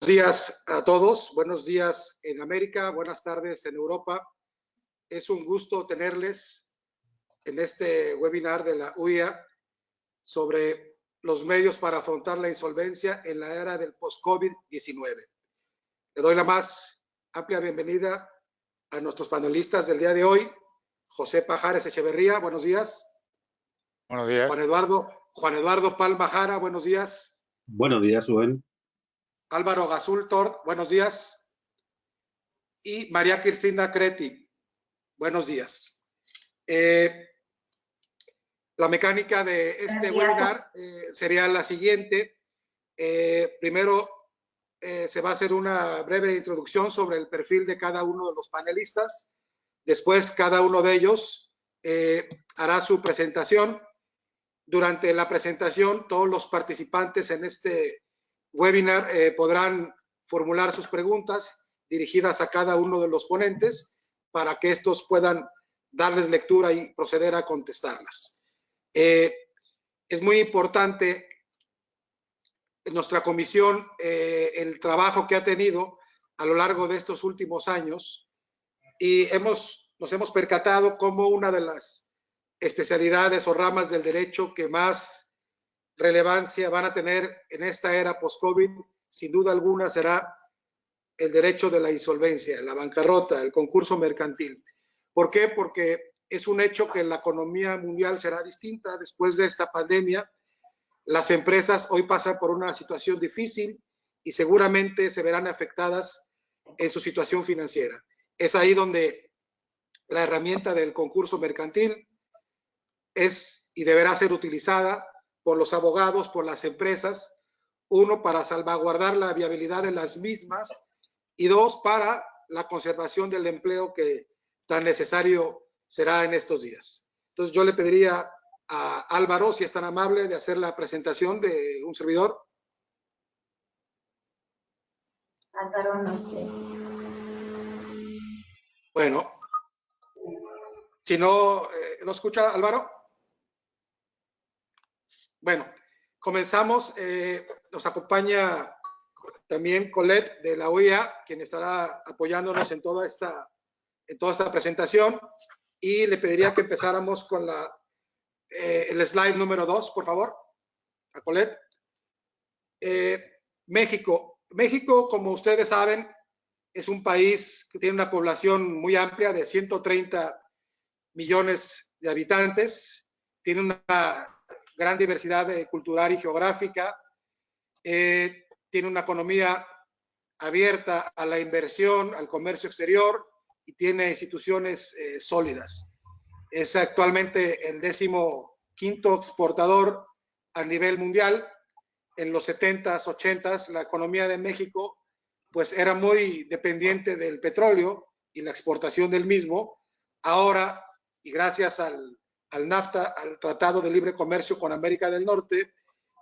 Días a todos, buenos días en América, buenas tardes en Europa. Es un gusto tenerles en este webinar de la UIA sobre los medios para afrontar la insolvencia en la era del post-COVID-19. Le doy la más amplia bienvenida a nuestros panelistas del día de hoy. José Pajares Echeverría, buenos días. Buenos días. Juan Eduardo Palma Jara, buenos días. Buenos días, Rubén. Álvaro Gazul Tort, buenos días. Y María Cristina Creti, buenos días. La mecánica de este webinar sería la siguiente. Primero se va a hacer una breve introducción sobre el perfil de cada uno de los panelistas. Después cada uno de ellos hará su presentación. Durante la presentación todos los participantes en este webinar podrán formular sus preguntas dirigidas a cada uno de los ponentes para que estos puedan darles lectura y proceder a contestarlas. Es muy importante en nuestra comisión el trabajo que ha tenido a lo largo de estos últimos años y nos hemos percatado como una de las especialidades o ramas del derecho que más relevancia van a tener en esta era post-COVID, sin duda alguna será el derecho de la insolvencia, la bancarrota, el concurso mercantil. ¿Por qué? Porque es un hecho que la economía mundial será distinta después de esta pandemia. Las empresas hoy pasan por una situación difícil y seguramente se verán afectadas en su situación financiera. Es ahí donde la herramienta del concurso mercantil es y deberá ser utilizada por los abogados, por las empresas, uno, para salvaguardar la viabilidad de las mismas y dos, para la conservación del empleo que tan necesario será en estos días. Entonces yo le pediría a Álvaro, si es tan amable, de hacer la presentación de un servidor. Álvaro, no sé. Bueno, si no, ¿no escucha Álvaro? Bueno, comenzamos. Nos acompaña también Colette de la OEA, quien estará apoyándonos en toda esta presentación. Y le pediría que empezáramos con el slide número 2, por favor, a Colette. México. México, como ustedes saben, es un país que tiene una población muy amplia de 130 millones de habitantes. Tiene una gran diversidad cultural y geográfica, tiene una economía abierta a la inversión, al comercio exterior y tiene instituciones sólidas. Es actualmente el 15º exportador a nivel mundial. En los 70s, 80s, la economía de México pues era muy dependiente del petróleo y la exportación del mismo. Ahora, y gracias al NAFTA, al Tratado de Libre Comercio con América del Norte,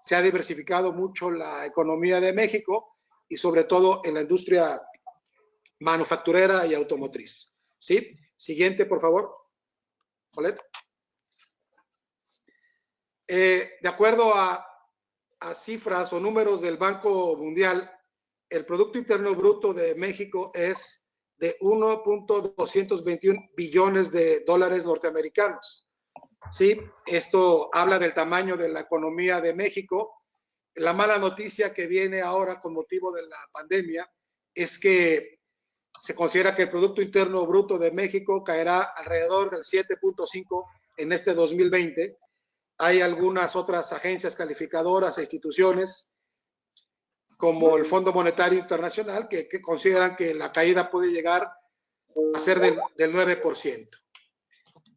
se ha diversificado mucho la economía de México y sobre todo en la industria manufacturera y automotriz. ¿Sí? Siguiente, por favor. Colette. De acuerdo a cifras o números del Banco Mundial, el Producto Interno Bruto de México es de 1.221 billones de dólares norteamericanos. Sí, esto habla del tamaño de la economía de México. La mala noticia que viene ahora con motivo de la pandemia es que se considera que el Producto Interno Bruto de México caerá alrededor del 7.5 en este 2020. Hay algunas otras agencias calificadoras e instituciones como el Fondo Monetario Internacional que consideran que la caída puede llegar a ser del 9%.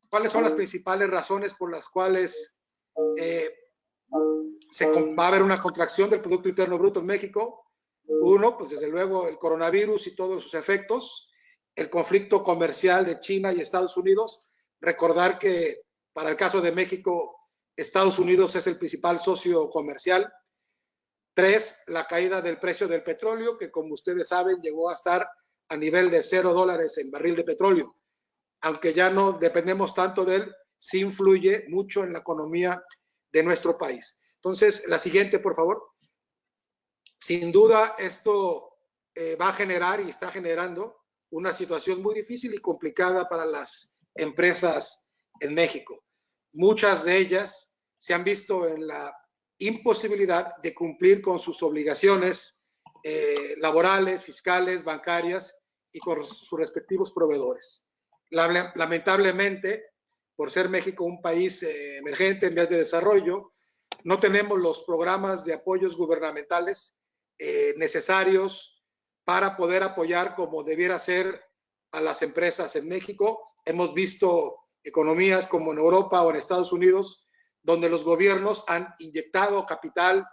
¿Cuáles son las principales razones por las cuales va a haber una contracción del Producto Interno Bruto en México? Uno, pues desde luego el coronavirus y todos sus efectos, el conflicto comercial de China y Estados Unidos. Recordar que para el caso de México, Estados Unidos es el principal socio comercial. 3, la caída del precio del petróleo, que como ustedes saben llegó a estar a nivel de $0 el barril de petróleo. Aunque ya no dependemos tanto de él, sí influye mucho en la economía de nuestro país. Entonces, la siguiente, por favor. Sin duda, esto va a generar y está generando una situación muy difícil y complicada para las empresas en México. Muchas de ellas se han visto en la imposibilidad de cumplir con sus obligaciones laborales, fiscales, bancarias y con sus respectivos proveedores. Lamentablemente, por ser México un país emergente en vías de desarrollo, no tenemos los programas de apoyos gubernamentales necesarios para poder apoyar como debiera ser a las empresas en México. Hemos visto economías como en Europa o en Estados Unidos, donde los gobiernos han inyectado capital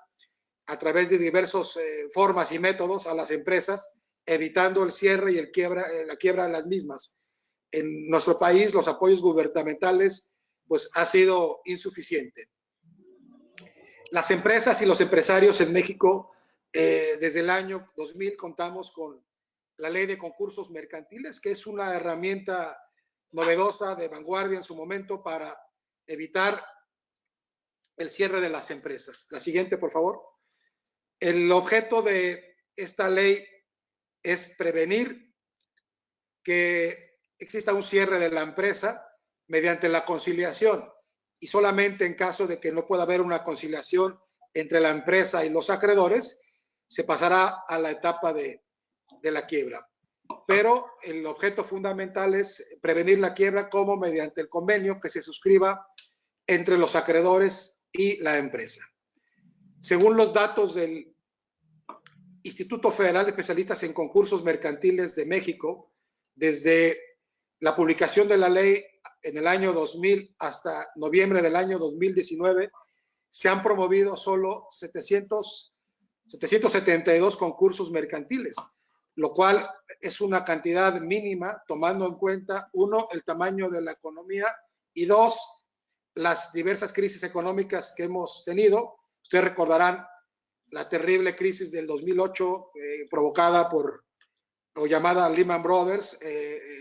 a través de diversas formas y métodos a las empresas, evitando el cierre y la quiebra de las mismas. En nuestro país, los apoyos gubernamentales pues ha sido insuficiente. Las empresas y los empresarios en México, desde el año 2000 contamos con la ley de concursos mercantiles, que es una herramienta novedosa, de vanguardia en su momento, para evitar el cierre de las empresas. La siguiente, por favor. El objeto de esta ley es prevenir que exista un cierre de la empresa mediante la conciliación, y solamente en caso de que no pueda haber una conciliación entre la empresa y los acreedores, se pasará a la etapa de la quiebra. Pero el objeto fundamental es prevenir la quiebra como mediante el convenio que se suscriba entre los acreedores y la empresa. Según los datos del Instituto Federal de Especialistas en Concursos Mercantiles de México, desde la publicación de la ley en el año 2000 hasta noviembre del año 2019, se han promovido solo 772 concursos mercantiles, lo cual es una cantidad mínima, tomando en cuenta, uno, el tamaño de la economía, y dos, las diversas crisis económicas que hemos tenido. Ustedes recordarán la terrible crisis del 2008 provocada por, o llamada Lehman Brothers,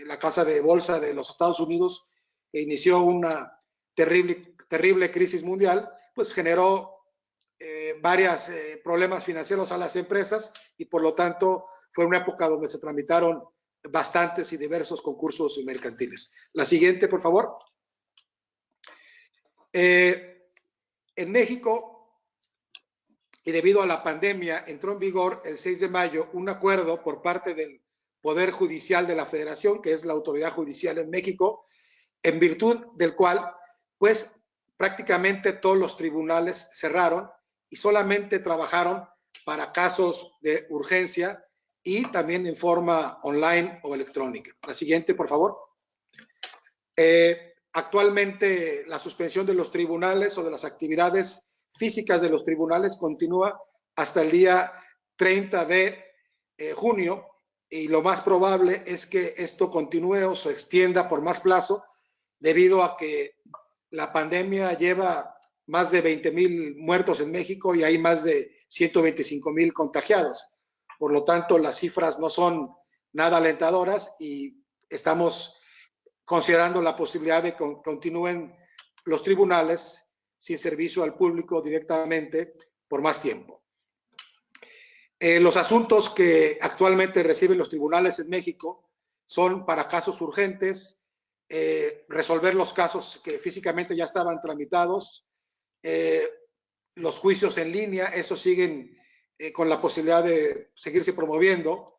la casa de bolsa de los Estados Unidos, que inició una terrible crisis mundial, pues generó varios problemas financieros a las empresas, y por lo tanto fue una época donde se tramitaron bastantes y diversos concursos mercantiles. La siguiente, por favor. En México, y debido a la pandemia, entró en vigor el 6 de mayo un acuerdo por parte del Poder Judicial de la Federación, que es la autoridad judicial en México, en virtud del cual, pues, prácticamente todos los tribunales cerraron y solamente trabajaron para casos de urgencia y también en forma online o electrónica. La siguiente, por favor. Actualmente, la suspensión de los tribunales o de las actividades físicas de los tribunales continúa hasta el día 30 de junio, y lo más probable es que esto continúe o se extienda por más plazo, debido a que la pandemia lleva más de 20,000 muertos en México y hay más de 125,000 contagiados. Por lo tanto, las cifras no son nada alentadoras y estamos considerando la posibilidad de que continúen los tribunales sin servicio al público directamente por más tiempo. Los asuntos que actualmente reciben los tribunales en México son para casos urgentes, resolver los casos que físicamente ya estaban tramitados, los juicios en línea, esos siguen con la posibilidad de seguirse promoviendo.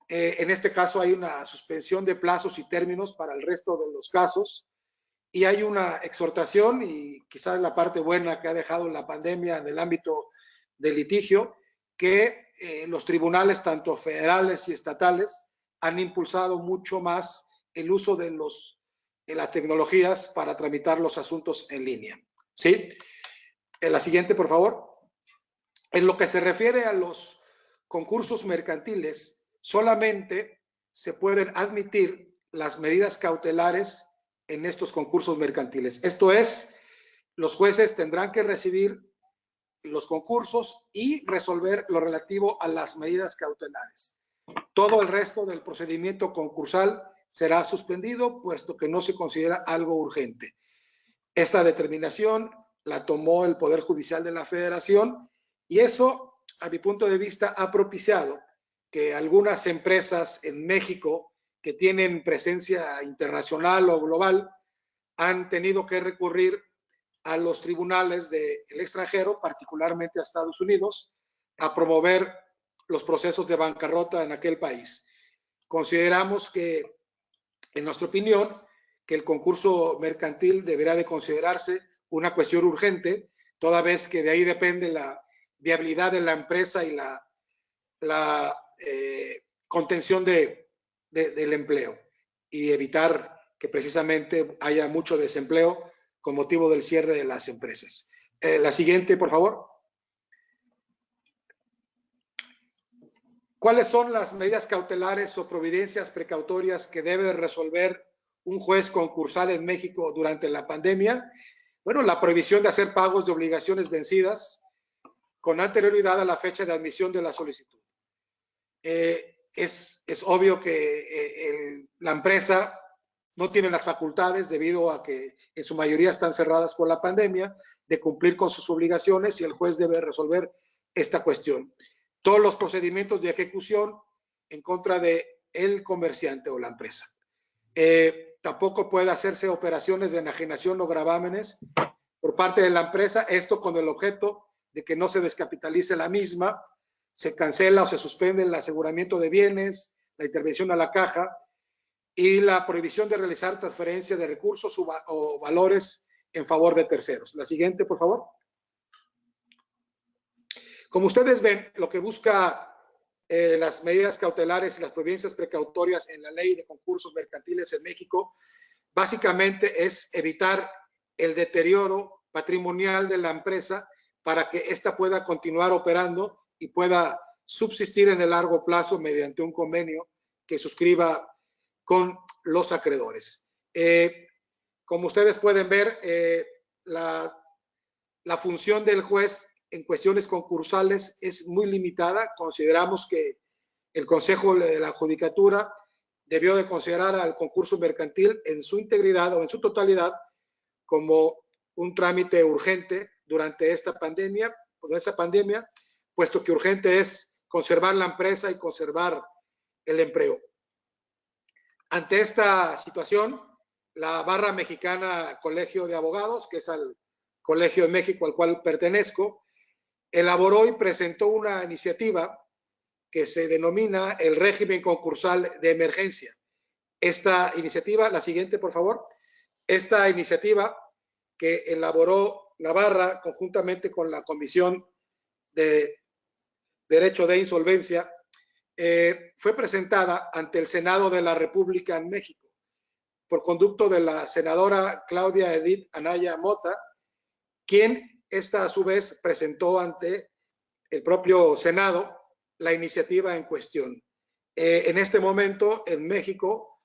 En este caso hay una suspensión de plazos y términos para el resto de los casos, y hay una exhortación, y quizás la parte buena que ha dejado la pandemia en el ámbito del litigio, que los tribunales, tanto federales y estatales, han impulsado mucho más el uso de las tecnologías para tramitar los asuntos en línea. ¿Sí? La siguiente, por favor. En lo que se refiere a los concursos mercantiles, solamente se pueden admitir las medidas cautelares en estos concursos mercantiles. Esto es, los jueces tendrán que recibir los concursos y resolver lo relativo a las medidas cautelares. Todo el resto del procedimiento concursal será suspendido, puesto que no se considera algo urgente. Esta determinación la tomó el Poder Judicial de la Federación, y eso, a mi punto de vista, ha propiciado que algunas empresas en México que tienen presencia internacional o global han tenido que recurrir a los tribunales del extranjero, particularmente a Estados Unidos, a promover los procesos de bancarrota en aquel país. Consideramos que, en nuestra opinión, que el concurso mercantil deberá de considerarse una cuestión urgente, toda vez que de ahí depende la viabilidad de la empresa y la contención del empleo, y evitar que precisamente haya mucho desempleo con motivo del cierre de las empresas. La siguiente, por favor. ¿Cuáles son las medidas cautelares o providencias precautorias que debe resolver un juez concursal en México durante la pandemia? Bueno, la prohibición de hacer pagos de obligaciones vencidas con anterioridad a la fecha de admisión de la solicitud. Es obvio que la empresa no tiene las facultades, debido a que en su mayoría están cerradas por la pandemia, de cumplir con sus obligaciones, y el juez debe resolver esta cuestión. Todos los procedimientos de ejecución en contra del comerciante o la empresa. Tampoco puede hacerse operaciones de enajenación o gravámenes por parte de la empresa, esto con el objeto de que no se descapitalice la misma, se cancela o se suspende el aseguramiento de bienes, la intervención a la caja, y la prohibición de realizar transferencia de recursos o valores en favor de terceros. La siguiente, por favor. Como ustedes ven, lo que busca las medidas cautelares y las providencias precautorias en la ley de concursos mercantiles en México, básicamente es evitar el deterioro patrimonial de la empresa para que ésta pueda continuar operando y pueda subsistir en el largo plazo mediante un convenio que suscriba con los acreedores. Como ustedes pueden ver, la función del juez en cuestiones concursales es muy limitada. Consideramos que el Consejo de la Judicatura debió de considerar al concurso mercantil en su integridad o en su totalidad como un trámite urgente durante esta pandemia, puesto que urgente es conservar la empresa y conservar el empleo. Ante esta situación, la Barra Mexicana Colegio de Abogados, que es el colegio de México al cual pertenezco, elaboró y presentó una iniciativa que se denomina el régimen concursal de emergencia. Esta iniciativa, la siguiente, por favor. Esta iniciativa que elaboró la Barra conjuntamente con la Comisión de Derecho de Insolvencia, fue presentada ante el Senado de la República en México por conducto de la senadora Claudia Edith Anaya Mota, quien esta a su vez presentó ante el propio Senado la iniciativa en cuestión. En este momento en México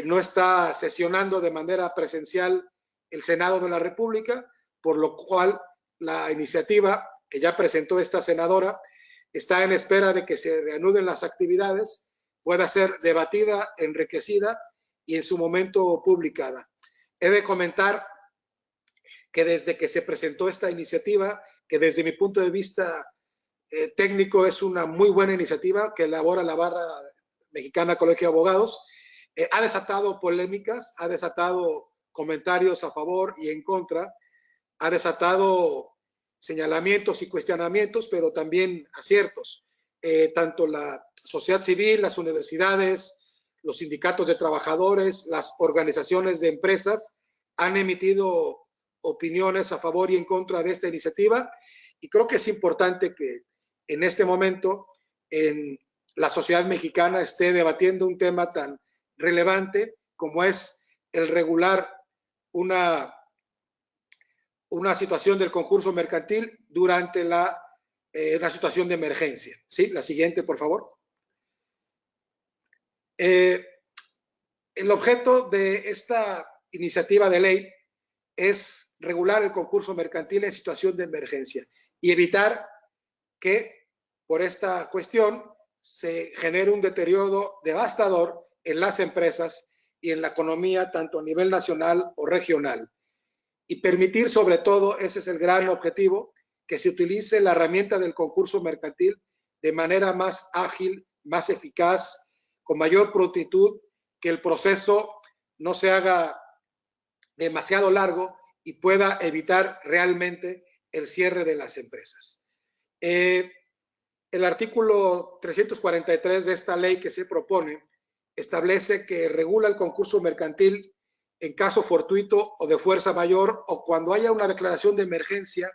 no está sesionando de manera presencial el Senado de la República, por lo cual la iniciativa que ya presentó esta senadora está en espera de que se reanuden las actividades, pueda ser debatida, enriquecida y en su momento publicada. He de comentar que desde que se presentó esta iniciativa, que desde mi punto de vista técnico es una muy buena iniciativa que elabora la Barra Mexicana Colegio de Abogados, ha desatado polémicas, ha desatado comentarios a favor y en contra, ha desatado señalamientos y cuestionamientos, pero también aciertos. Tanto la sociedad civil, las universidades, los sindicatos de trabajadores, las organizaciones de empresas han emitido opiniones a favor y en contra de esta iniciativa, y creo que es importante que en este momento en la sociedad mexicana esté debatiendo un tema tan relevante como es el regular una situación del concurso mercantil durante una situación de emergencia. ¿Sí? La siguiente, por favor. El objeto de esta iniciativa de ley es regular el concurso mercantil en situación de emergencia y evitar que por esta cuestión se genere un deterioro devastador en las empresas y en la economía, tanto a nivel nacional o regional. Y permitir, sobre todo, ese es el gran objetivo, que se utilice la herramienta del concurso mercantil de manera más ágil más eficaz, con mayor prontitud, que el proceso no se haga demasiado largo y pueda evitar realmente el cierre de las empresas. El artículo 343 de esta ley que se propone establece que regula el concurso mercantil en caso fortuito o de fuerza mayor o cuando haya una declaración de emergencia,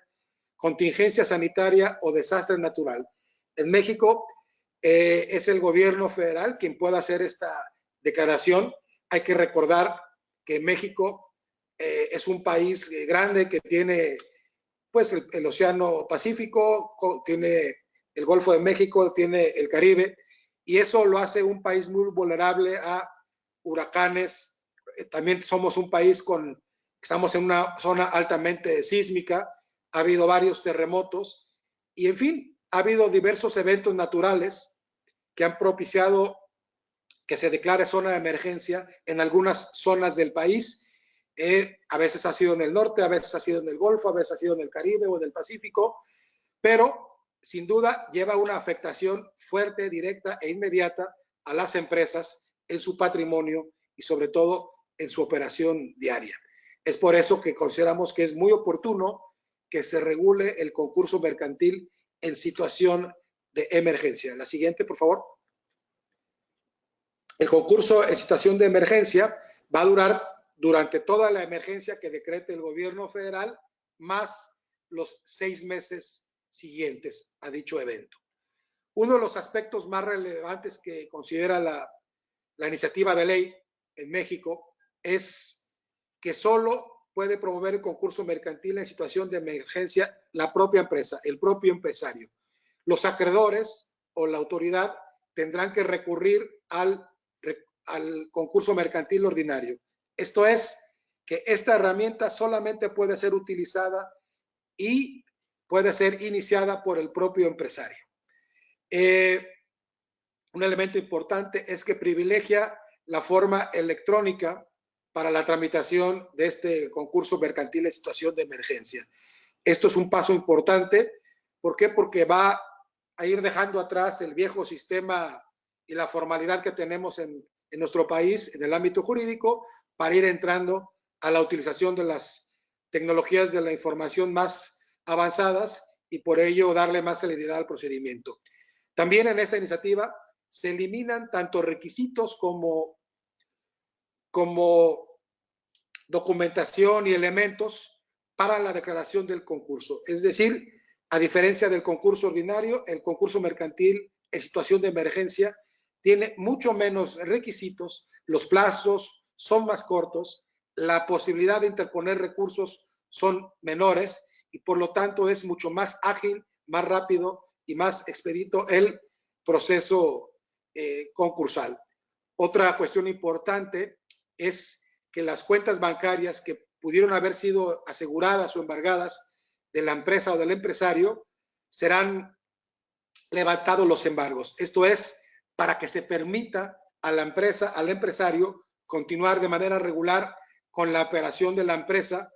contingencia sanitaria o desastre natural. En México es el gobierno federal quien pueda hacer esta declaración. Hay que recordar que México es un país grande que tiene pues el Océano Pacífico, tiene el Golfo de México, tiene el Caribe, y eso lo hace un país muy vulnerable a huracanes. También somos un país estamos en una zona altamente sísmica, ha habido varios terremotos, y en fin, ha habido diversos eventos naturales que han propiciado que se declare zona de emergencia en algunas zonas del país. A veces ha sido en el norte, a veces ha sido en el Golfo, a veces ha sido en el Caribe o en el Pacífico, pero sin duda lleva una afectación fuerte, directa e inmediata a las empresas en su patrimonio y sobre todo en su operación diaria. Es por eso que consideramos que es muy oportuno que se regule el concurso mercantil en situación de emergencia. La siguiente, por favor. El concurso en situación de emergencia va a durar durante toda la emergencia que decrete el gobierno federal, más los 6 meses siguientes a dicho evento. Uno de los aspectos más relevantes que considera la iniciativa de ley en México es que solo puede promover el concurso mercantil en situación de emergencia la propia empresa, el propio empresario. Los acreedores o la autoridad tendrán que recurrir al concurso mercantil ordinario. Esto es, que esta herramienta solamente puede ser utilizada y puede ser iniciada por el propio empresario. Un elemento importante es que privilegia la forma electrónica para la tramitación de este concurso mercantil en situación de emergencia. Esto es un paso importante. ¿Por qué? Porque va a ir dejando atrás el viejo sistema y la formalidad que tenemos en nuestro país en el ámbito jurídico para ir entrando a la utilización de las tecnologías de la información más avanzadas y por ello darle más celeridad al procedimiento. También en esta iniciativa se eliminan tanto requisitos como documentación y elementos para la declaración del concurso. Es decir, a diferencia del concurso ordinario, el concurso mercantil en situación de emergencia tiene mucho menos requisitos, los plazos son más cortos, la posibilidad de interponer recursos son menores y por lo tanto es mucho más ágil, más rápido y más expedito el proceso concursal. Otra cuestión importante es que las cuentas bancarias que pudieron haber sido aseguradas o embargadas de la empresa o del empresario, serán levantados los embargos. Esto es para que se permita a la empresa, al empresario, continuar de manera regular con la operación de la empresa,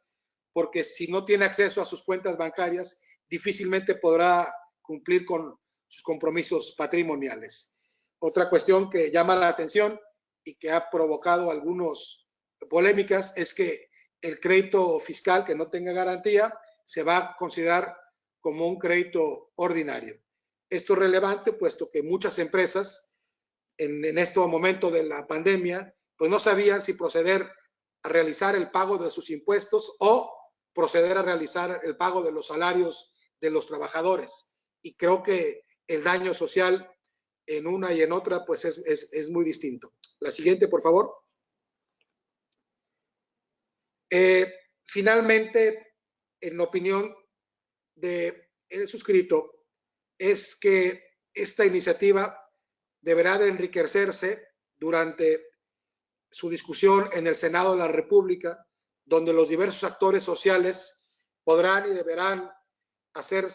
porque si no tiene acceso a sus cuentas bancarias, difícilmente podrá cumplir con sus compromisos patrimoniales. Otra cuestión que llama la atención y que ha provocado algunas polémicas es que el crédito fiscal que no tenga garantía se va a considerar como un crédito ordinario. Esto es relevante puesto que muchas empresas en este momento de la pandemia pues no sabían si proceder a realizar el pago de sus impuestos o proceder a realizar el pago de los salarios de los trabajadores. Y creo que el daño social en una y en otra pues es muy distinto. La siguiente, por favor. Finalmente, en la opinión del suscrito, es que esta iniciativa deberá de enriquecerse durante su discusión en el Senado de la República, donde los diversos actores sociales podrán y deberán hacer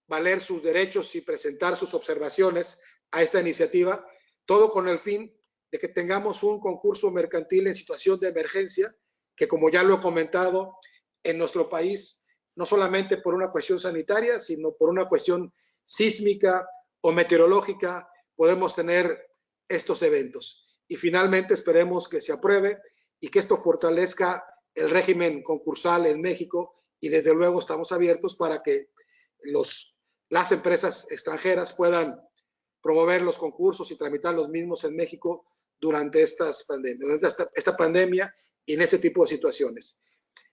valer sus derechos y presentar sus observaciones a esta iniciativa, todo con el fin de que tengamos un concurso mercantil en situación de emergencia, que como ya lo he comentado, en nuestro país, no solamente por una cuestión sanitaria, sino por una cuestión sísmica o meteorológica, podemos tener estos eventos. Y finalmente esperemos que se apruebe y que esto fortalezca el régimen concursal en México, y desde luego estamos abiertos para que las empresas extranjeras puedan promover los concursos y tramitar los mismos en México durante esta pandemia y en este tipo de situaciones.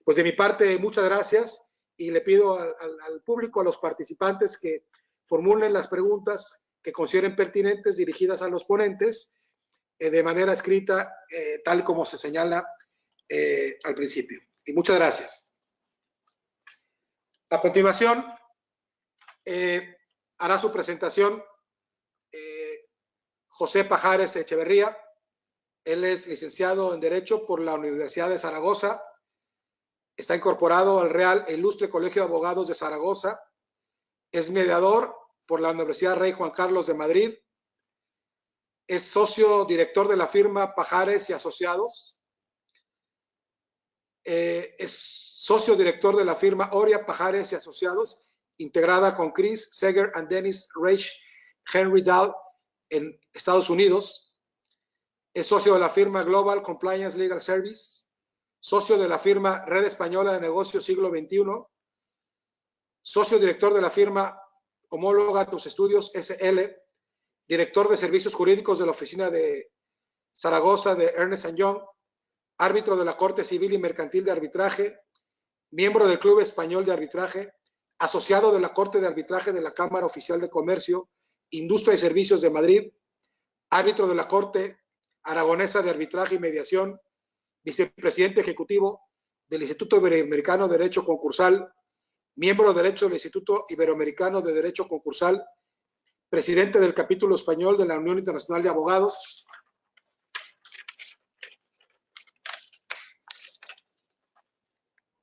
Pues de mi parte, muchas gracias, y le pido al público, a los participantes, que formulen las preguntas que consideren pertinentes dirigidas a los ponentes de manera escrita, tal como se señala al principio. Y muchas gracias. A continuación, hará su presentación José Pajares Echeverría. Él es licenciado en Derecho por la Universidad de Zaragoza. Está incorporado al Real e Ilustre Colegio de Abogados de Zaragoza. Es mediador por la Universidad Rey Juan Carlos de Madrid. Es socio director de la firma Pajares y Asociados. Es socio director de la firma Oria Pajares y Asociados, integrada con Chris Seger and Dennis Reich Henry Dahl en Estados Unidos. Es socio de la firma Global Compliance Legal Service, socio de la firma Red Española de Negocios Siglo XXI, socio director de la firma Homóloga Tus Estudios SL, director de Servicios Jurídicos de la Oficina de Zaragoza de Ernst & Young, árbitro de la Corte Civil y Mercantil de Arbitraje, miembro del Club Español de Arbitraje, asociado de la Corte de Arbitraje de la Cámara Oficial de Comercio, Industria y Servicios de Madrid, árbitro de la Corte Aragonesa de Arbitraje y Mediación, vicepresidente ejecutivo del Instituto Iberoamericano de Derecho Concursal, miembro de Derecho del Instituto Iberoamericano de Derecho Concursal, presidente del capítulo español de la Unión Internacional de Abogados,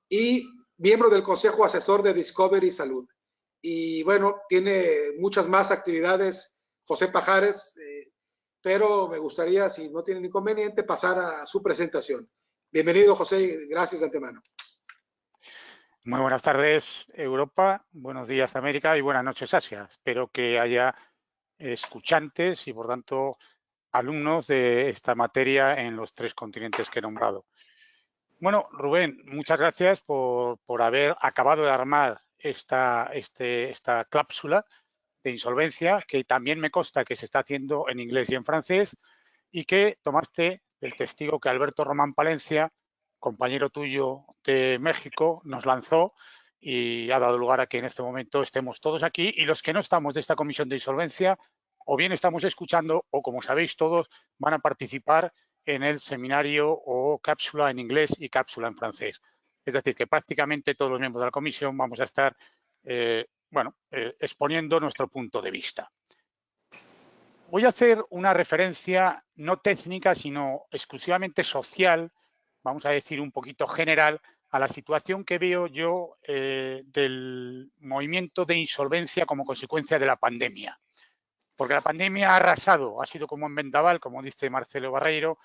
y miembro del Consejo Asesor de Discovery Salud. Y bueno, tiene muchas más actividades José Pajares, pero me gustaría, si no tienen inconveniente, pasar a su presentación. Bienvenido, José, y gracias de antemano. Muy buenas tardes, Europa, buenos días, América, y buenas noches, Asia. Espero que haya escuchantes y, por tanto, alumnos de esta materia en los 3 continentes que he nombrado. Bueno, Rubén, muchas gracias por haber acabado de armar esta cláusula de insolvencia, que también me consta que se está haciendo en inglés y en francés, y que tomaste del testigo que Alberto Román Palencia, compañero tuyo de México, nos lanzó, y ha dado lugar a que en este momento estemos todos aquí, y los que no estamos de esta comisión de insolvencia, o bien estamos escuchando, o como sabéis todos, van a participar en el seminario o cápsula en inglés y cápsula en francés. Es decir, que prácticamente todos los miembros de la comisión vamos a estar exponiendo nuestro punto de vista. Voy a hacer una referencia no técnica, sino exclusivamente social, vamos a decir un poquito general, a la situación que veo yo del movimiento de insolvencia como consecuencia de la pandemia. Porque la pandemia ha arrasado, ha sido como un vendaval, como dice Marcelo Barreiro,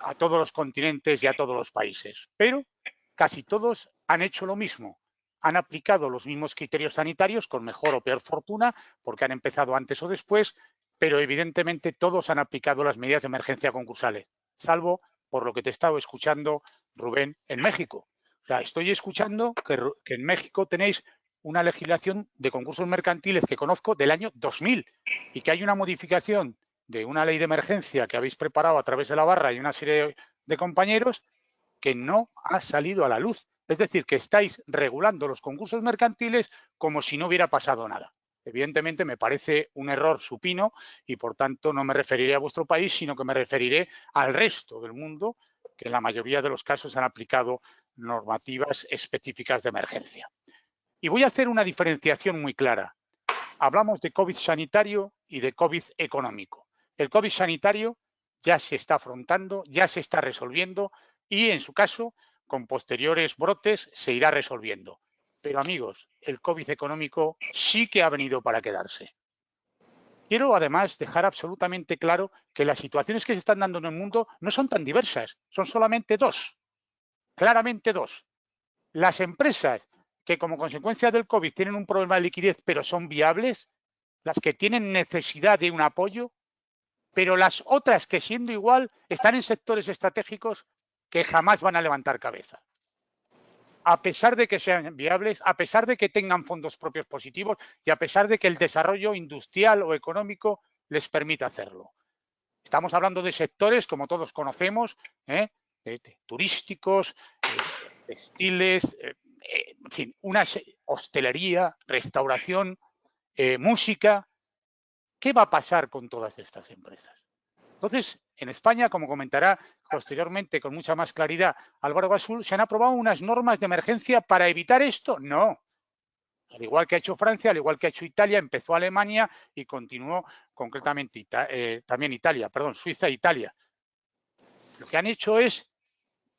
a todos los continentes y a todos los países. Pero casi todos han hecho lo mismo. Han aplicado los mismos criterios sanitarios con mejor o peor fortuna, porque han empezado antes o después, pero evidentemente todos han aplicado las medidas de emergencia concursales, salvo por lo que te he estado escuchando, Rubén, en México. O sea, estoy escuchando que en México tenéis una legislación de concursos mercantiles que conozco del año 2000 y que hay una modificación de una ley de emergencia que habéis preparado a través de la barra y una serie de compañeros que no ha salido a la luz. Es decir, que estáis regulando los concursos mercantiles como si no hubiera pasado nada. Evidentemente me parece un error supino y, por tanto, no me referiré a vuestro país, sino que me referiré al resto del mundo, que en la mayoría de los casos han aplicado normativas específicas de emergencia. Y voy a hacer una diferenciación muy clara. Hablamos de COVID sanitario y de COVID económico. El COVID sanitario ya se está afrontando, ya se está resolviendo y, en su caso, con posteriores brotes se irá resolviendo. Pero, amigos, el COVID económico sí que ha venido para quedarse. Quiero, además, dejar absolutamente claro que las situaciones que se están dando en el mundo no son tan diversas, son solamente 2, claramente 2. Las empresas que, como consecuencia del COVID, tienen un problema de liquidez, pero son viables, las que tienen necesidad de un apoyo, pero las otras que siendo igual están en sectores estratégicos que jamás van a levantar cabeza. A pesar de que sean viables, a pesar de que tengan fondos propios positivos y a pesar de que el desarrollo industrial o económico les permita hacerlo. Estamos hablando de sectores, como todos conocemos, turísticos, textiles, en fin, una hostelería, restauración, música. ¿Qué va a pasar con todas estas empresas? Entonces, en España, como comentará posteriormente con mucha más claridad Álvaro Basul, ¿se han aprobado unas normas de emergencia para evitar esto? No. Al igual que ha hecho Francia, al igual que ha hecho Italia, empezó Alemania y continuó concretamente también Italia, perdón, Suiza e Italia. Lo que han hecho es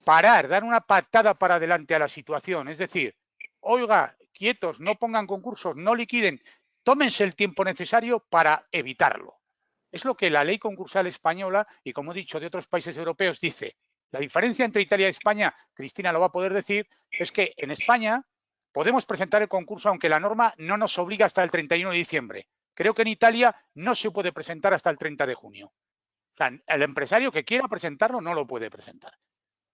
parar, dar una patada para adelante a la situación. Es decir, oiga, quietos, no pongan concursos, no liquiden, tómense el tiempo necesario para evitarlo. Es lo que la ley concursal española y, como he dicho, de otros países europeos dice. La diferencia entre Italia y España, Cristina lo va a poder decir, es que en España podemos presentar el concurso aunque la norma no nos obliga hasta el 31 de diciembre. Creo que en Italia no se puede presentar hasta el 30 de junio. O sea, el empresario que quiera presentarlo no lo puede presentar.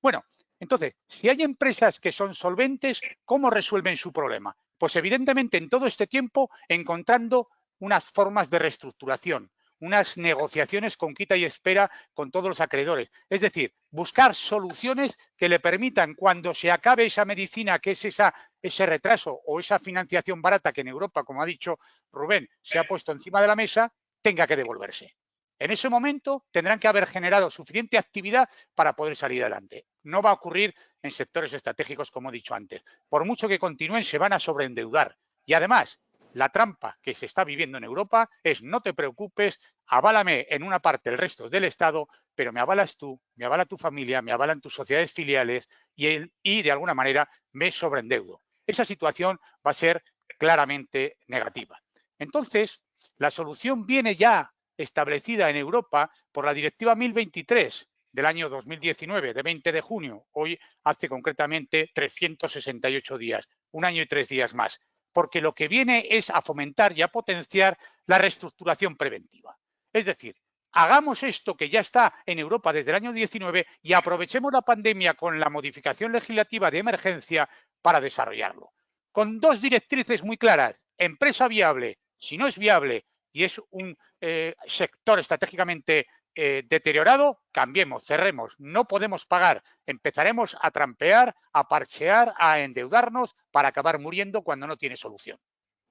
Bueno, entonces, si hay empresas que son solventes, ¿cómo resuelven su problema? Pues evidentemente en todo este tiempo encontrando unas formas de reestructuración, unas negociaciones con quita y espera con todos los acreedores. Es decir, buscar soluciones que le permitan, cuando se acabe esa medicina, que es ese retraso o esa financiación barata que en Europa, como ha dicho Rubén, se ha puesto encima de la mesa, tenga que devolverse. En ese momento tendrán que haber generado suficiente actividad para poder salir adelante. No va a ocurrir en sectores estratégicos, como he dicho antes. Por mucho que continúen, se van a sobreendeudar. Y además, la trampa que se está viviendo en Europa es: no te preocupes, aválame en una parte el resto del Estado, pero me avalas tú, me avala tu familia, me avalan tus sociedades filiales y de alguna manera me sobreendeudo. Esa situación va a ser claramente negativa. Entonces, la solución viene ya establecida en Europa por la Directiva 1023 del año 2019, de 20 de junio, hoy hace concretamente 368 días, un año y 3 días más, porque lo que viene es a fomentar y a potenciar la reestructuración preventiva. Es decir, hagamos esto que ya está en Europa desde el año 19 y aprovechemos la pandemia con la modificación legislativa de emergencia para desarrollarlo. Con dos directrices muy claras: empresa viable. Si no es viable y es un sector estratégicamente deteriorado, cambiemos, cerremos. No podemos pagar. Empezaremos a trampear, a parchear, a endeudarnos para acabar muriendo cuando no tiene solución.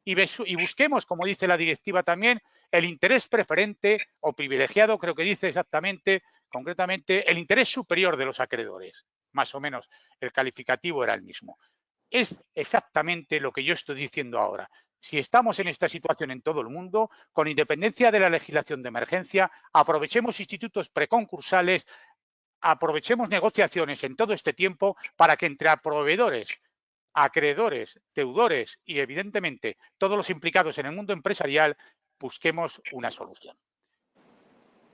Y busquemos, como dice la directiva también, el interés preferente o privilegiado, creo que dice exactamente, concretamente, el interés superior de los acreedores. Más o menos el calificativo era el mismo. Es exactamente lo que yo estoy diciendo ahora. Si estamos en esta situación en todo el mundo, con independencia de la legislación de emergencia, aprovechemos institutos preconcursales, aprovechemos negociaciones en todo este tiempo para que entre proveedores, acreedores, deudores y, evidentemente, todos los implicados en el mundo empresarial busquemos una solución.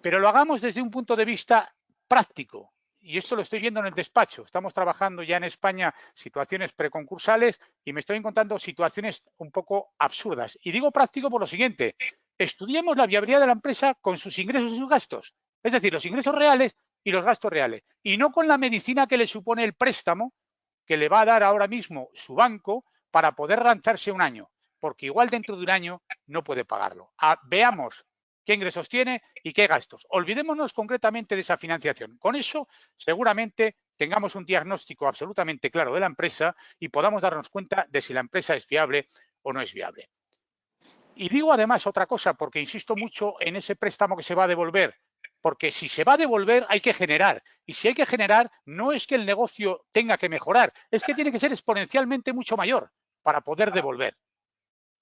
Pero lo hagamos desde un punto de vista práctico. Y esto lo estoy viendo en el despacho. Estamos trabajando ya en España situaciones preconcursales y me estoy encontrando situaciones un poco absurdas. Y digo práctico por lo siguiente: estudiemos la viabilidad de la empresa con sus ingresos y sus gastos. Es decir, los ingresos reales y los gastos reales. Y no con la medicina que le supone el préstamo que le va a dar ahora mismo su banco para poder lanzarse un año. Porque igual dentro de un año no puede pagarlo. Veamos qué ingresos tiene y qué gastos. Olvidémonos concretamente de esa financiación. Con eso seguramente tengamos un diagnóstico absolutamente claro de la empresa y podamos darnos cuenta de si la empresa es viable o no es viable. Y digo además otra cosa, porque insisto mucho en ese préstamo que se va a devolver, porque si se va a devolver hay que generar, y si hay que generar no es que el negocio tenga que mejorar, es que tiene que ser exponencialmente mucho mayor para poder devolver.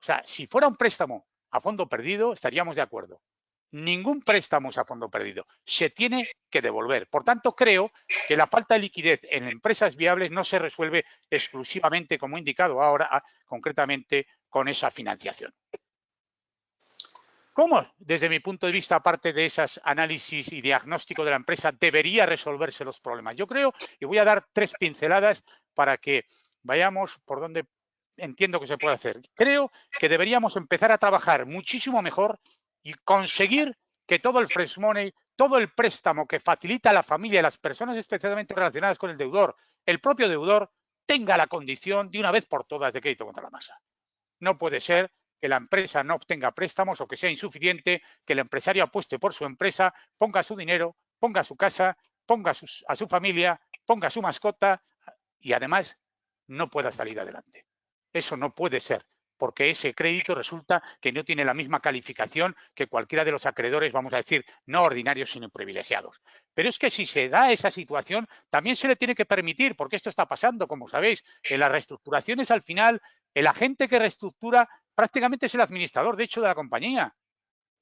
O sea, si fuera un préstamo a fondo perdido estaríamos de acuerdo. Ningún préstamo es a fondo perdido, se tiene que devolver. Por tanto, creo que la falta de liquidez en empresas viables no se resuelve exclusivamente, como he indicado ahora, concretamente con esa financiación. ¿Cómo, desde mi punto de vista, aparte de esos análisis y diagnóstico de la empresa, debería resolverse los problemas? Yo creo, y voy a dar 3 pinceladas para que vayamos por donde entiendo que se puede hacer. Creo que deberíamos empezar a trabajar muchísimo mejor y conseguir que todo el fresh money, todo el préstamo que facilita a la familia y a las personas especialmente relacionadas con el deudor, el propio deudor, tenga la condición de una vez por todas de crédito contra la masa. No puede ser que la empresa no obtenga préstamos o que sea insuficiente, que el empresario apueste por su empresa, ponga su dinero, ponga su casa, ponga a su familia, ponga su mascota y además no pueda salir adelante. Eso no puede ser, porque ese crédito resulta que no tiene la misma calificación que cualquiera de los acreedores, vamos a decir, no ordinarios, sino privilegiados. Pero es que si se da esa situación, también se le tiene que permitir, porque esto está pasando, como sabéis, en las reestructuraciones al final, el agente que reestructura prácticamente es el administrador, de hecho, de la compañía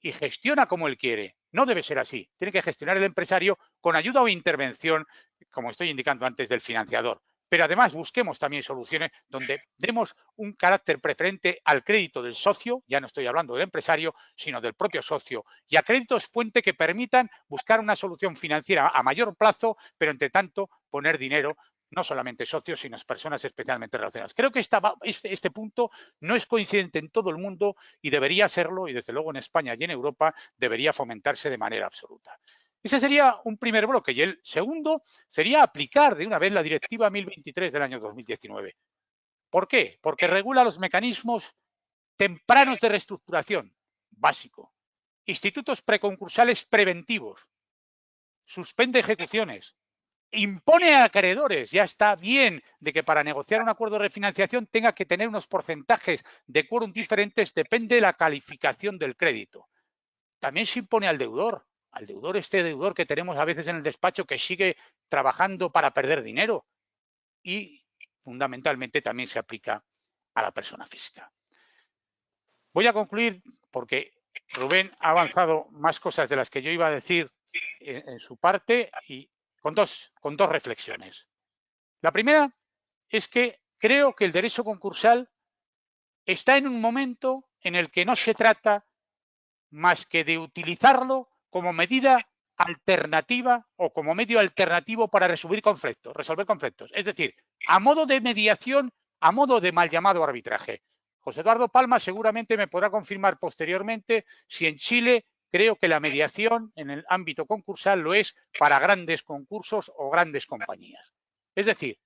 y gestiona como él quiere. No debe ser así. Tiene que gestionar el empresario con ayuda o intervención, como estoy indicando antes, del financiador. Pero además busquemos también soluciones donde demos un carácter preferente al crédito del socio, ya no estoy hablando del empresario, sino del propio socio, y a créditos puente que permitan buscar una solución financiera a mayor plazo, pero entre tanto poner dinero, no solamente socios, sino personas especialmente relacionadas. Creo que este punto no es coincidente en todo el mundo y debería serlo, y desde luego en España y en Europa debería fomentarse de manera absoluta. Ese sería un primer bloque. Y el segundo sería aplicar de una vez la Directiva 1023 del año 2019. ¿Por qué? Porque regula los mecanismos tempranos de reestructuración, básico. Institutos preconcursales preventivos. Suspende ejecuciones. Impone a acreedores, ya está bien de que para negociar un acuerdo de refinanciación tenga que tener unos porcentajes de quórum diferentes, depende de la calificación del crédito. También se impone al deudor este deudor que tenemos a veces en el despacho que sigue trabajando para perder dinero y fundamentalmente también se aplica a la persona física. Voy a concluir porque Rubén ha avanzado más cosas de las que yo iba a decir en su parte y con dos reflexiones. La primera es que creo que el derecho concursal está en un momento en el que no se trata más que de utilizarlo como medida alternativa o como medio alternativo para resolver conflictos. Es decir, a modo de mediación, a modo de mal llamado arbitraje. José Eduardo Palma seguramente me podrá confirmar posteriormente si en Chile creo que la mediación en el ámbito concursal lo es para grandes concursos o grandes compañías. Es decir,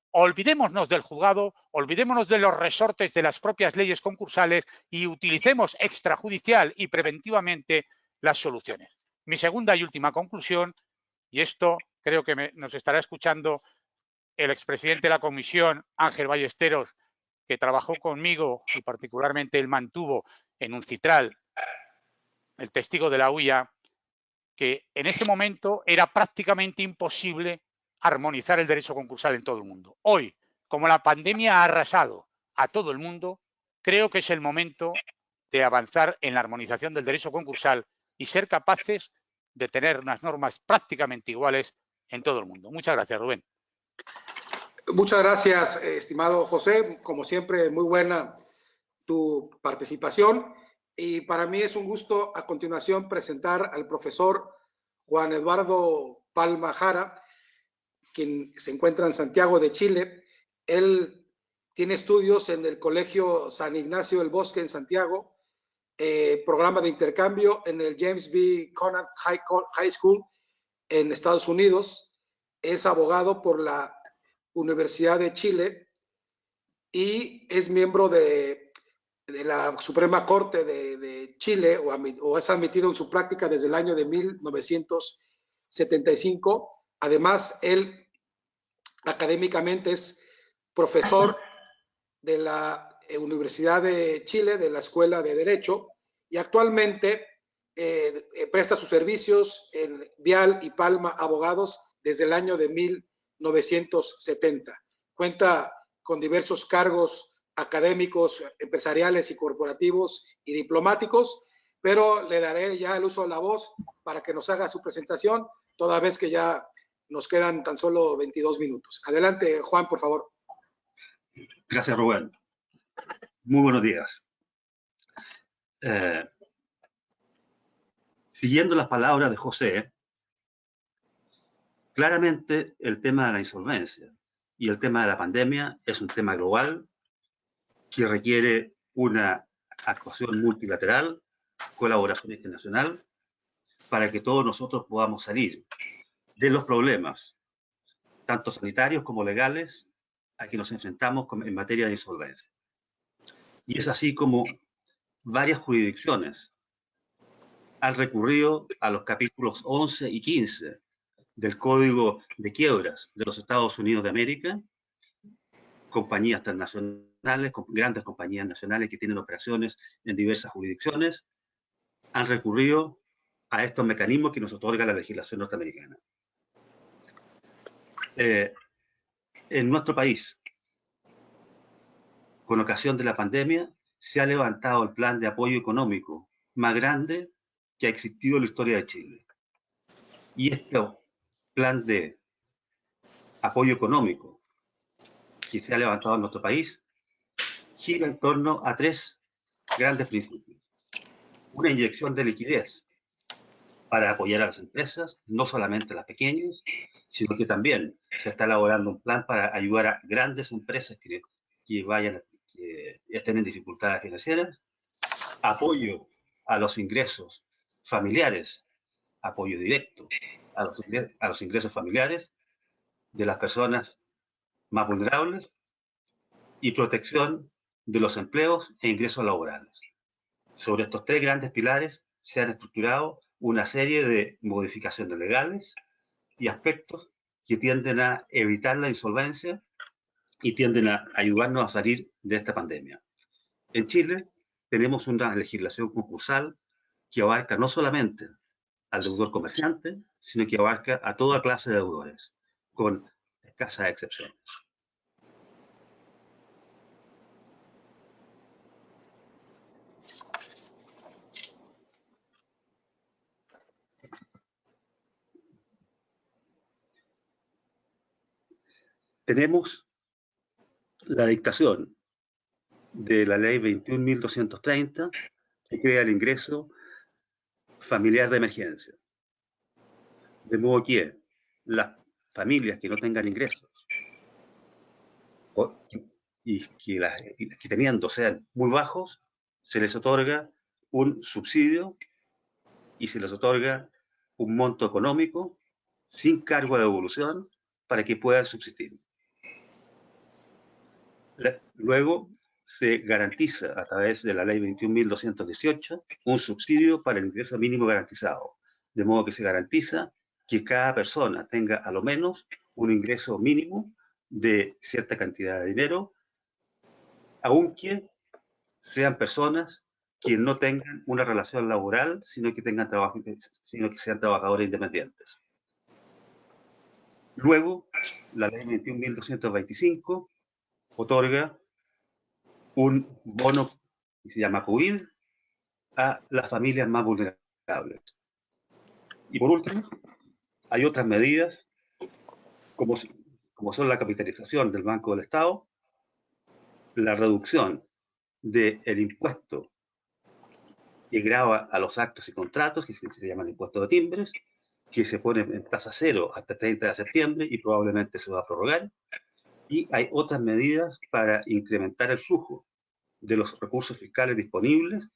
olvidémonos del juzgado, olvidémonos de los resortes de las propias leyes concursales y utilicemos extrajudicial y preventivamente las soluciones. Mi segunda y última conclusión, y esto creo que nos estará escuchando el expresidente de la comisión, Ángel Ballesteros, que trabajó conmigo y particularmente él mantuvo en UNCITRAL, el testigo de la UIA, que en ese momento era prácticamente imposible armonizar el derecho concursal en todo el mundo. Hoy, como la pandemia ha arrasado a todo el mundo, creo que es el momento de avanzar en la armonización del derecho concursal y ser capaces de tener unas normas prácticamente iguales en todo el mundo. Muchas gracias, Rubén. Muchas gracias, estimado José. Como siempre, muy buena tu participación. Y para mí es un gusto a continuación presentar al profesor Juan Eduardo Palma Jara, quien se encuentra en Santiago de Chile. Él tiene estudios en el Colegio San Ignacio del Bosque en Santiago, programa de intercambio en el James B. Conant High School en Estados Unidos. Es abogado por la Universidad de Chile y es miembro de la Suprema Corte de Chile, o es admitido en su práctica desde el año de 1975. Además, él académicamente es profesor de la Universidad de Chile, de la Escuela de Derecho, y actualmente presta sus servicios en Vial y Palma Abogados desde el año de 1970. Cuenta con diversos cargos académicos, empresariales y corporativos y diplomáticos, pero le daré ya el uso de la voz para que nos haga su presentación, toda vez que ya nos quedan tan solo 22 minutos. Adelante, Juan, por favor. Gracias, Rubén. Muy buenos días. Siguiendo las palabras de José, claramente el tema de la insolvencia y el tema de la pandemia es un tema global que requiere una actuación multilateral, colaboración internacional para que todos nosotros podamos salir de los problemas, tanto sanitarios como legales, a que nos enfrentamos en materia de insolvencia. Y es así como varias jurisdicciones han recurrido a los capítulos 11 y 15 del Código de Quiebras de los Estados Unidos de América, compañías transnacionales, grandes compañías nacionales que tienen operaciones en diversas jurisdicciones, han recurrido a estos mecanismos que nos otorga la legislación norteamericana. En nuestro país, con ocasión de la pandemia, se ha levantado el plan de apoyo económico más grande que ha existido en la historia de Chile. Y este plan de apoyo económico que se ha levantado en nuestro país gira en torno a tres grandes principios. Una inyección de liquidez para apoyar a las empresas, no solamente a las pequeñas, sino que también se está elaborando un plan para ayudar a grandes empresas que estén en dificultades financieras, apoyo a los ingresos familiares, apoyo directo a los ingresos familiares de las personas más vulnerables y protección de los empleos e ingresos laborales. Sobre estos tres grandes pilares se han estructurado una serie de modificaciones legales y aspectos que tienden a evitar la insolvencia y tienden a ayudarnos a salir de esta pandemia. En Chile tenemos una legislación concursal que abarca no solamente al deudor comerciante, sino que abarca a toda clase de deudores, con escasas excepciones. Tenemos la dictación de la ley 21.230 que crea el ingreso familiar de emergencia. De modo que las familias que no tengan ingresos y que teniendo sean muy bajos, se les otorga un subsidio y se les otorga un monto económico sin cargo de devolución para que puedan subsistir. Luego se garantiza a través de la ley 21.218 un subsidio para el ingreso mínimo garantizado, de modo que se garantiza que cada persona tenga a lo menos un ingreso mínimo de cierta cantidad de dinero, aunque sean personas que no tengan una relación laboral, sino que sean trabajadores independientes. Luego, la ley 21.225 otorga un bono que se llama COVID a las familias más vulnerables. Y por último, hay otras medidas como son la capitalización del Banco del Estado, la reducción del impuesto que grava a los actos y contratos, que se llama el impuesto de timbres, que se pone en tasa cero hasta el 30 de septiembre y probablemente se va a prorrogar. Y hay otras medidas para incrementar el flujo de los recursos fiscales disponibles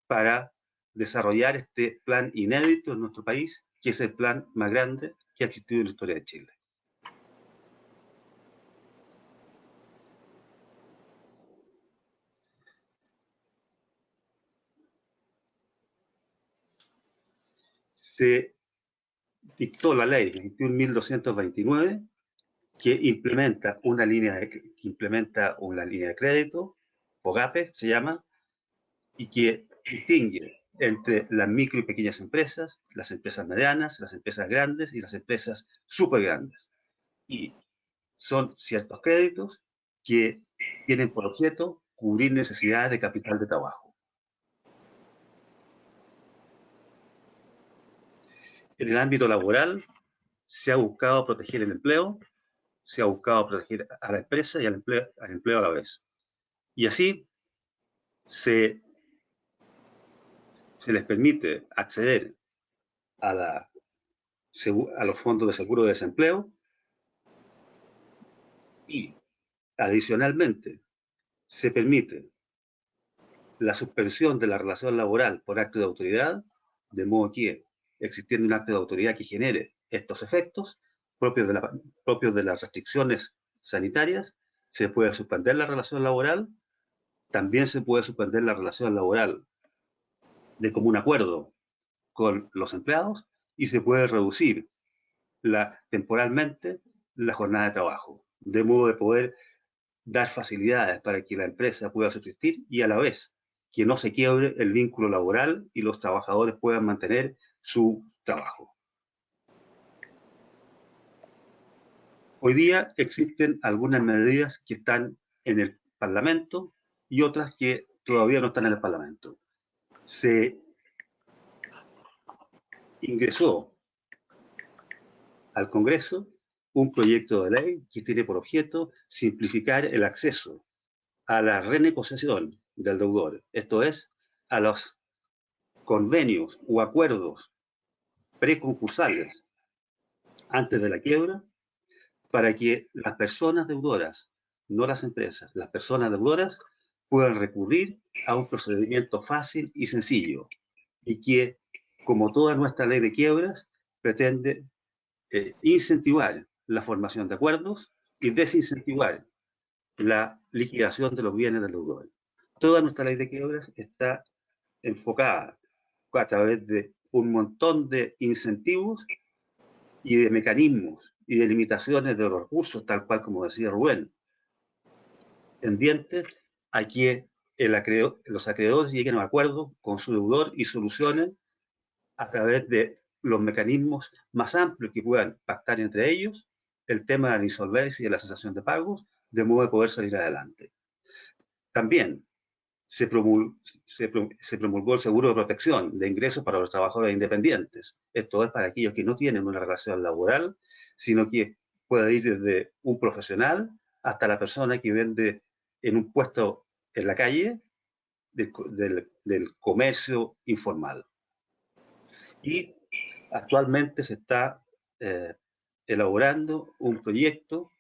para desarrollar este plan inédito en nuestro país, que es el plan más grande que ha existido en la historia de Chile. Se dictó la ley 21.229 que implementa una línea de crédito, FOGAPE se llama, y que distingue entre las micro y pequeñas empresas, las empresas medianas, las empresas grandes y las empresas súper grandes. Y son ciertos créditos que tienen por objeto cubrir necesidades de capital de trabajo. En el ámbito laboral se ha buscado proteger el empleo, se ha buscado proteger a la empresa y al empleo a la vez. Y así se les permite acceder a los fondos de seguro de desempleo y adicionalmente se permite la suspensión de la relación laboral por acto de autoridad, de modo que existiendo un acto de autoridad que genere estos efectos propios de las restricciones sanitarias, se puede suspender la relación laboral. También se puede suspender la relación laboral de común acuerdo con los empleados y se puede reducir temporalmente la jornada de trabajo, de modo de poder dar facilidades para que la empresa pueda subsistir y a la vez que no se quiebre el vínculo laboral y los trabajadores puedan mantener su trabajo. Hoy día existen algunas medidas que están en el Parlamento y otras que todavía no están en el Parlamento. Se ingresó al Congreso un proyecto de ley que tiene por objeto simplificar el acceso a la renegociación del deudor, esto es, a los convenios o acuerdos preconcursales antes de la quiebra, para que las personas deudoras, no las empresas, las personas deudoras puedan recurrir a un procedimiento fácil y sencillo y que, como toda nuestra ley de quiebras, pretende incentivar la formación de acuerdos y desincentivar la liquidación de los bienes del deudor. Toda nuestra ley de quiebras está enfocada a través de un montón de incentivos y de mecanismos y de limitaciones de los recursos, tal cual como decía Rubén, tendientes a que los acreedores lleguen a un acuerdo con su deudor y solucionen a través de los mecanismos más amplios que puedan pactar entre ellos el tema de la insolvencia y de la cesación de pagos, de modo de poder salir adelante. También se promulgó el seguro de protección de ingresos para los trabajadores independientes. Esto es para aquellos que no tienen una relación laboral, sino que puede ir desde un profesional hasta la persona que vende en un puesto en la calle del comercio informal. Y actualmente se está elaborando un proyecto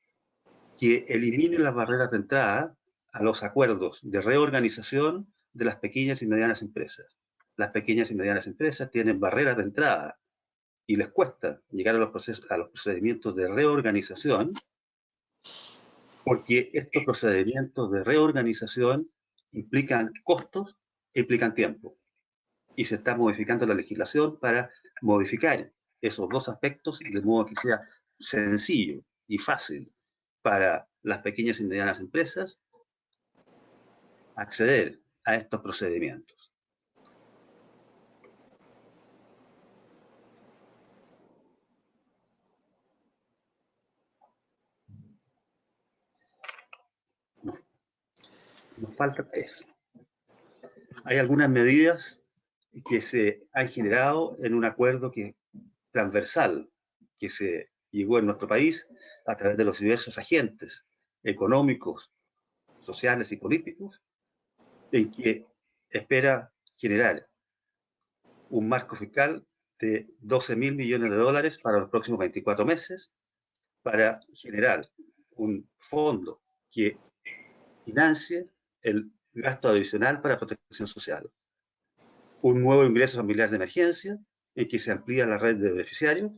que elimine las barreras de entrada a los acuerdos de reorganización de las pequeñas y medianas empresas. Las pequeñas y medianas empresas tienen barreras de entrada y les cuesta llegar a los procedimientos de reorganización, porque estos procedimientos de reorganización implican costos e implican tiempo. Y se está modificando la legislación para modificar esos dos aspectos de modo que sea sencillo y fácil para las pequeñas y medianas empresas acceder a estos procedimientos. Nos falta tres. Hay algunas medidas que se han generado en un acuerdo transversal que se llegó en nuestro país a través de los diversos agentes económicos, sociales y políticos, en que espera generar un marco fiscal de 12.000 millones de dólares para los próximos 24 meses, para generar un fondo que financie el gasto adicional para protección social, un nuevo ingreso familiar de emergencia en que se amplía la red de beneficiarios.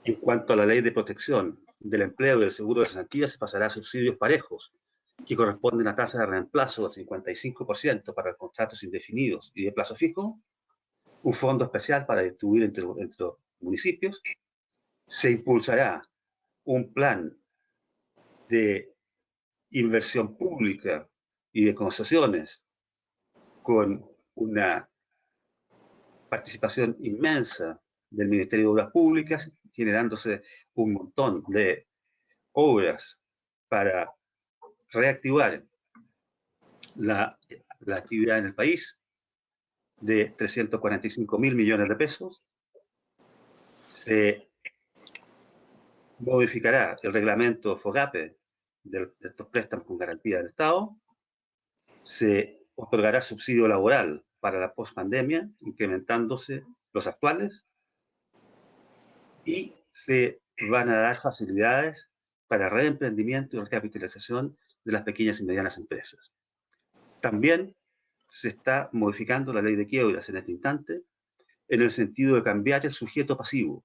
En cuanto a la ley de protección del empleo y del seguro de cesantía, se pasará a subsidios parejos, que corresponden a tasa de reemplazo del 55% para contratos indefinidos y de plazo fijo, un fondo especial para distribuir entre los municipios. Se impulsará un plan de inversión pública y de concesiones con una participación inmensa del Ministerio de Obras Públicas, generándose un montón de obras para reactivar la actividad en el país, de 345.000 millones de pesos. Se modificará el reglamento FOGAPE de estos préstamos con garantía del Estado. Se otorgará subsidio laboral para la pospandemia, incrementándose los actuales. Y se van a dar facilidades para reemprendimiento y recapitalización de las pequeñas y medianas empresas. También se está modificando la ley de quiebras en este instante en el sentido de cambiar el sujeto pasivo,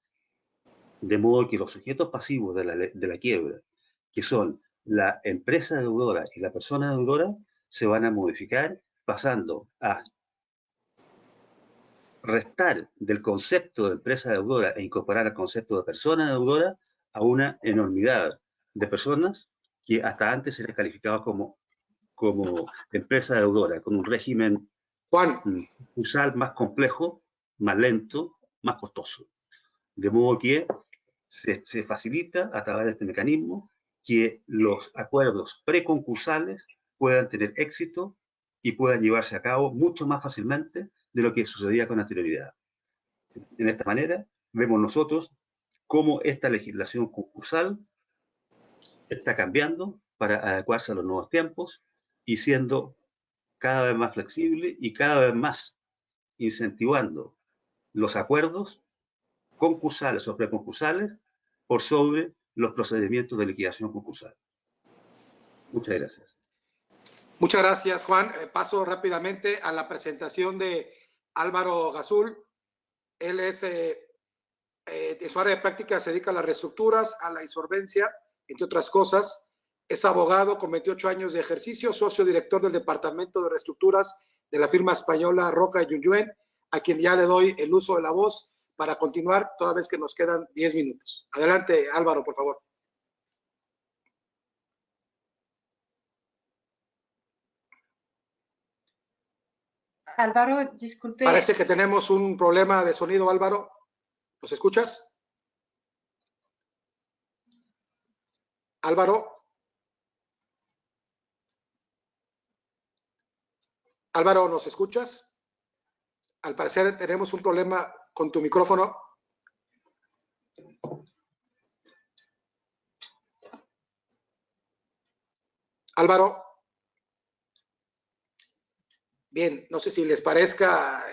de modo que los sujetos pasivos de la quiebra, que son la empresa deudora y la persona deudora, se van a modificar pasando a restar del concepto de empresa deudora e incorporar el concepto de persona deudora a una enormidad de personas que hasta antes eran calificadas como empresa deudora, con un régimen concursal más complejo, más lento, más costoso. De modo que se facilita a través de este mecanismo que los acuerdos preconcursales puedan tener éxito y puedan llevarse a cabo mucho más fácilmente de lo que sucedía con anterioridad. De esta manera, vemos nosotros cómo esta legislación concursal está cambiando para adecuarse a los nuevos tiempos y siendo cada vez más flexible y cada vez más incentivando los acuerdos concursales o preconcursales por sobre los procedimientos de liquidación concursal. Muchas gracias. Muchas gracias, Juan. Paso rápidamente a la presentación de Álvaro Gazul. Él es, de su área de práctica se dedica a las reestructuras, a la insolvencia, entre otras cosas. Es abogado con 28 años de ejercicio, socio director del Departamento de Reestructuras de la firma española Roca y Yunyuen, a quien ya le doy el uso de la voz para continuar, toda vez que nos quedan 10 minutos. Adelante, Álvaro, por favor. Álvaro, disculpe. Parece que tenemos un problema de sonido, Álvaro. ¿Nos escuchas? Álvaro. Álvaro, ¿nos escuchas? Al parecer tenemos un problema con tu micrófono. Álvaro. Bien, no sé si les parezca,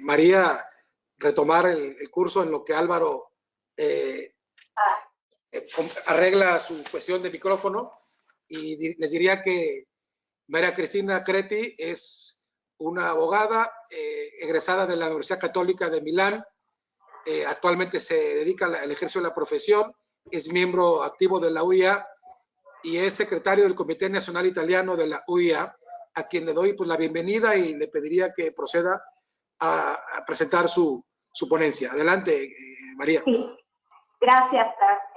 María, retomar el curso en lo que Álvaro arregla su cuestión de micrófono, y les diría que María Cristina Creti es una abogada egresada de la Universidad Católica de Milán. Actualmente se dedica al ejercicio de la profesión, es miembro activo de la UIA y es secretario del Comité Nacional Italiano de la UIA, a quien le doy pues la bienvenida y le pediría que proceda a presentar su ponencia. Adelante, María. Sí, gracias.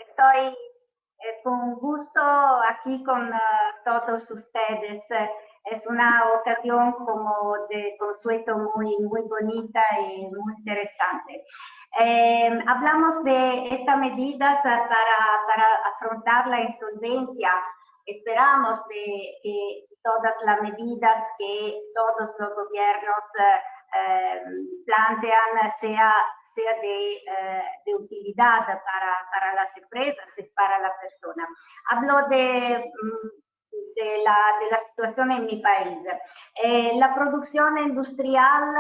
Estoy con gusto aquí con todos ustedes. Es una ocasión como de consuelo muy bonita y muy interesante. Hablamos de estas medidas para afrontar la insolvencia. Esperamos que todas las medidas que todos los gobiernos plantean sea de utilidad para las empresas y para la persona. Hablo de la situación en mi país. La producción industrial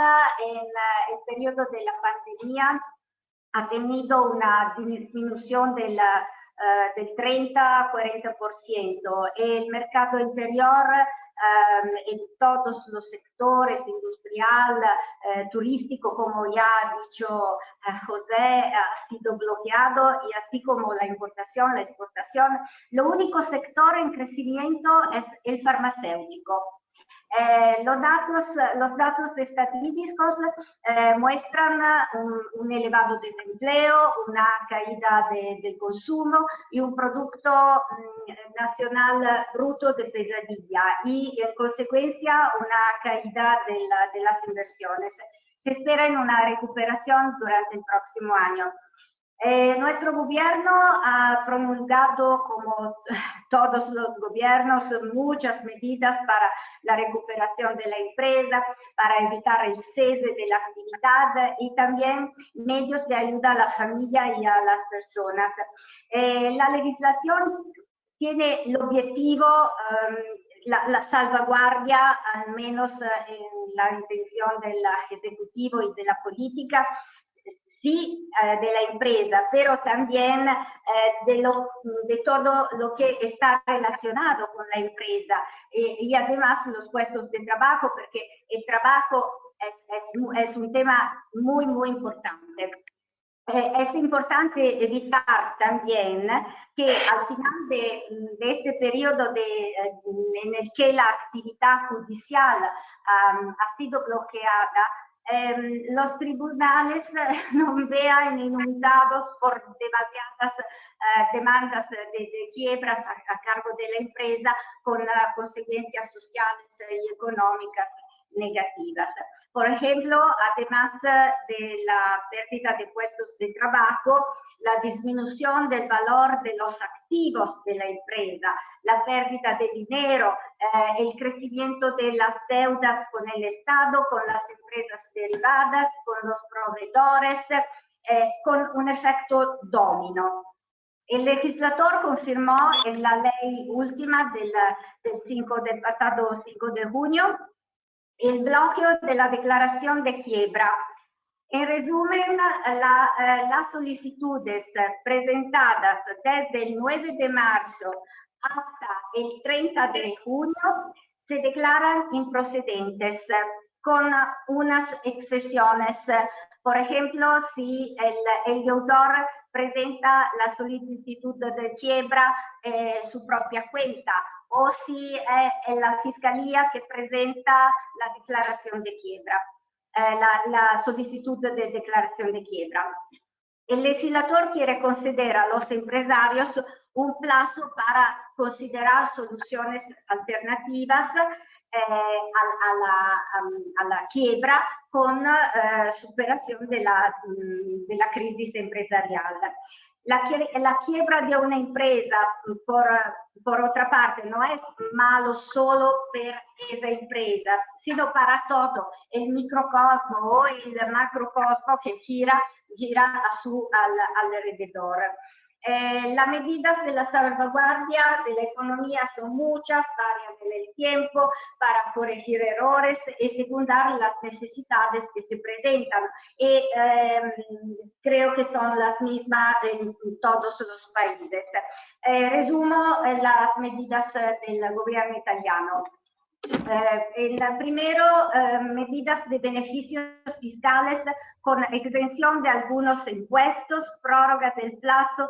en el periodo de la pandemia ha tenido una disminución del 30-40%. El mercado interior en todos los sectores, industrial, turístico, como ya ha dicho José, ha sido bloqueado, y así como la importación, la exportación. Lo único sector en crecimiento es el farmacéutico. Los datos estadísticos muestran un elevado desempleo, una caída del consumo y un producto nacional bruto de pesadilla, y en consecuencia una caída de las inversiones. Se espera en una recuperación durante el próximo año. Nuestro gobierno ha promulgado, como todos los gobiernos, muchas medidas para la recuperación de la empresa, para evitar el cese de la actividad, y también medios de ayuda a la familia y a las personas. La legislación tiene el objetivo, la salvaguardia, al menos en la intención del Ejecutivo y de la política, sí de la empresa, pero también de todo lo que está relacionado con la empresa y además los puestos de trabajo, porque el trabajo es un tema muy, muy importante. Es importante evitar también que al final de este periodo en el que la actividad judicial ha sido bloqueada, los tribunales no vean inundados por demasiadas demandas de quiebras a cargo de la empresa con consecuencias sociales y económicas negativas. Por ejemplo, además de la pérdida de puestos de trabajo, la disminución del valor de los activos de la empresa, la pérdida de dinero, el crecimiento de las deudas con el Estado, con las empresas derivadas, con los proveedores, con un efecto domino. El legislador confirmó en la ley última del pasado 5 de junio el bloqueo de la declaración de quiebra. En resumen, las solicitudes presentadas desde el 9 de marzo hasta el 30 de junio se declaran improcedentes, con unas excepciones. Por ejemplo, si el deudor presenta la solicitud de quiebra su propia cuenta, o si es la fiscalía que presenta la declaración de quiebra, la solicitud de declaración de quiebra. El legislador quiere conceder a los empresarios un plazo para considerar soluciones alternativas a la quiebra con superación de la crisis empresarial. La quiebra de una empresa, por otra parte, no es malo solo para esa empresa, sino para todo el microcosmo o el macrocosmo que gira a su alrededor. Las medidas de la salvaguardia de la economía son muchas, varian en el tiempo para corregir errores y secundar las necesidades que se presentan. Y creo que son las mismas en todos los países. Resumo las medidas del gobierno italiano. Primero, medidas de beneficios fiscales con exención de algunos impuestos, prórroga del plazo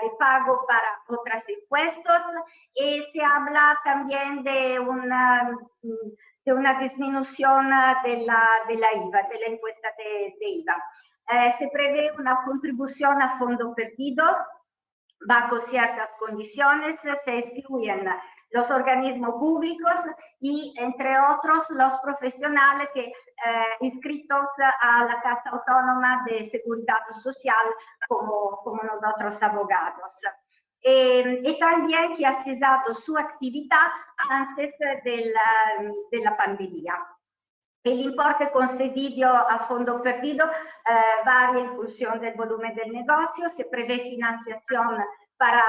de pago para otros impuestos, y se habla también de una disminución de la IVA, de la impuesta de IVA. Se prevé una contribución a fondo perdido bajo ciertas condiciones. Se excluyen los organismos públicos y, entre otros, los profesionales inscritos a la Casa Autónoma de Seguridad Social, como nosotros abogados. Y también que ha cesado su actividad antes de la pandemia. El importe concedido a fondo perdido varía en función del volumen del negocio. Se prevé financiación para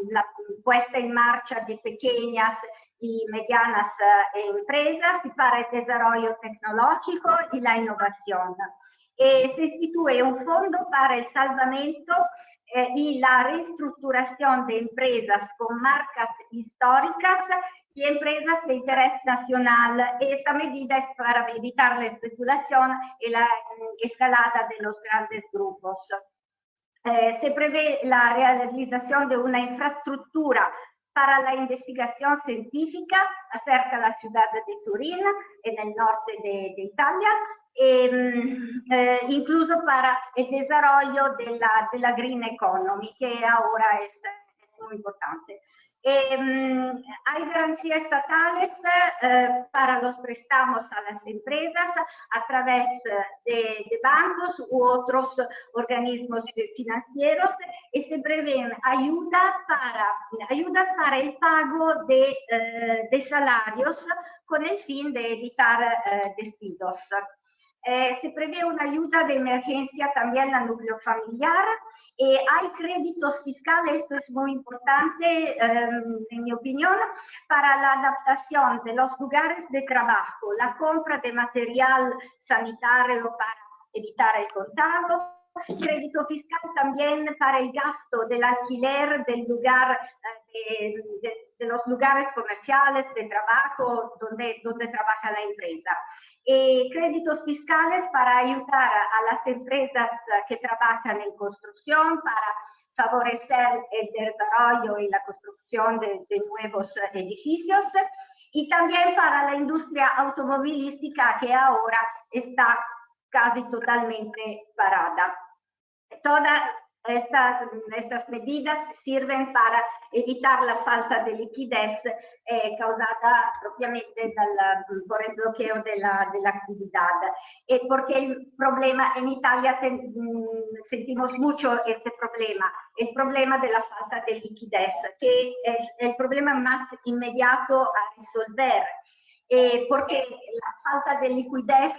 la puesta en marcha de pequeñas y medianas empresas y para el desarrollo tecnológico y la innovación. Se instituye un fondo para el salvamento y la reestructuración de empresas con marcas históricas y empresas de interés nacional. Esta medida es para evitar la especulación y la escalada de los grandes grupos. Se prevé la realización de una infraestructura para la investigación científica acerca de la ciudad de Turín, en el norte de Italia, incluso para el desarrollo de la green economy, que ahora es muy importante. Hay garantías estatales para los préstamos a las empresas a través de bancos u otros organismos financieros, y se prevén ayudas para el pago de salarios con el fin de evitar despidos. Se prevé una ayuda de emergencia también al núcleo familiar. Hay créditos fiscales, esto es muy importante en mi opinión, para la adaptación de los lugares de trabajo, la compra de material sanitario para evitar el contagio. Crédito fiscal también para el gasto del alquiler del lugar, de los lugares comerciales de trabajo donde trabaja la empresa. Créditos fiscales para ayudar a las empresas que trabajan en construcción, para favorecer el desarrollo y la construcción de nuevos edificios, y también para la industria automovilística, que ahora está casi totalmente parada. Todas estas medidas sirven para evitar la falta de liquidez causada propiamente por el bloqueo de la actividad. Porque el problema en Italia, sentimos mucho este problema, el problema de la falta de liquidez, que es el problema más inmediato a resolver. Porque la falta de liquidez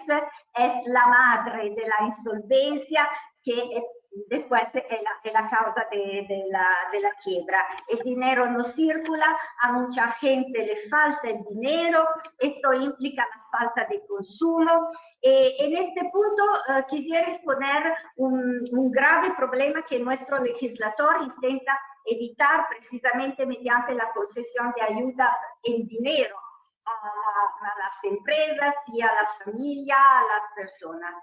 es la madre de la insolvencia, que después es la causa de la quiebra. El dinero no circula, a mucha gente le falta el dinero, esto implica la falta de consumo. En este punto quisiera exponer un grave problema que nuestro legislador intenta evitar precisamente mediante la concesión de ayudas en dinero a las empresas y a la familia, a las personas.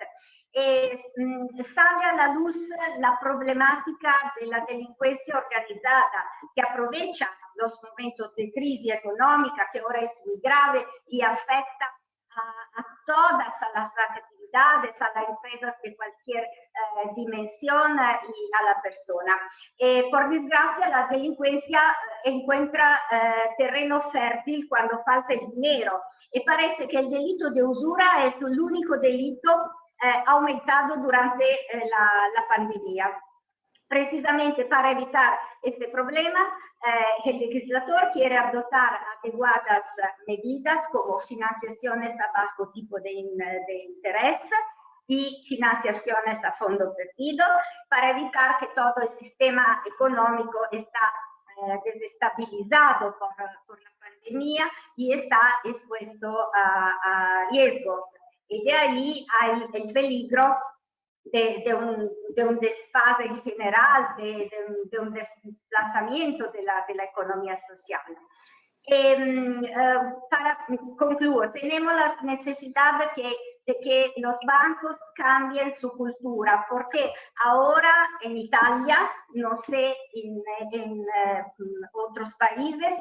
Sale a la luz la problemática de la delincuencia organizada, que aprovecha los momentos de crisis económica, que ahora es muy grave y afecta a todas las actividades, a las empresas de cualquier dimensión y a la persona. Por desgracia, la delincuencia encuentra terreno fértil cuando falta el dinero, y parece que el delito de usura es el único delito aumentado durante la pandemia. Precisamente para evitar este problema, el legislador quiere adoptar adecuadas medidas como financiaciones a bajo tipo de interés y financiaciones a fondo perdido, para evitar que todo el sistema económico está desestabilizado por la pandemia y está expuesto a riesgos. Y de ahí hay el peligro de un desfase en general, de un desplazamiento de la economía social. Para concluir, tenemos la necesidad de que los bancos cambien su cultura, porque ahora en Italia, no sé, en otros países,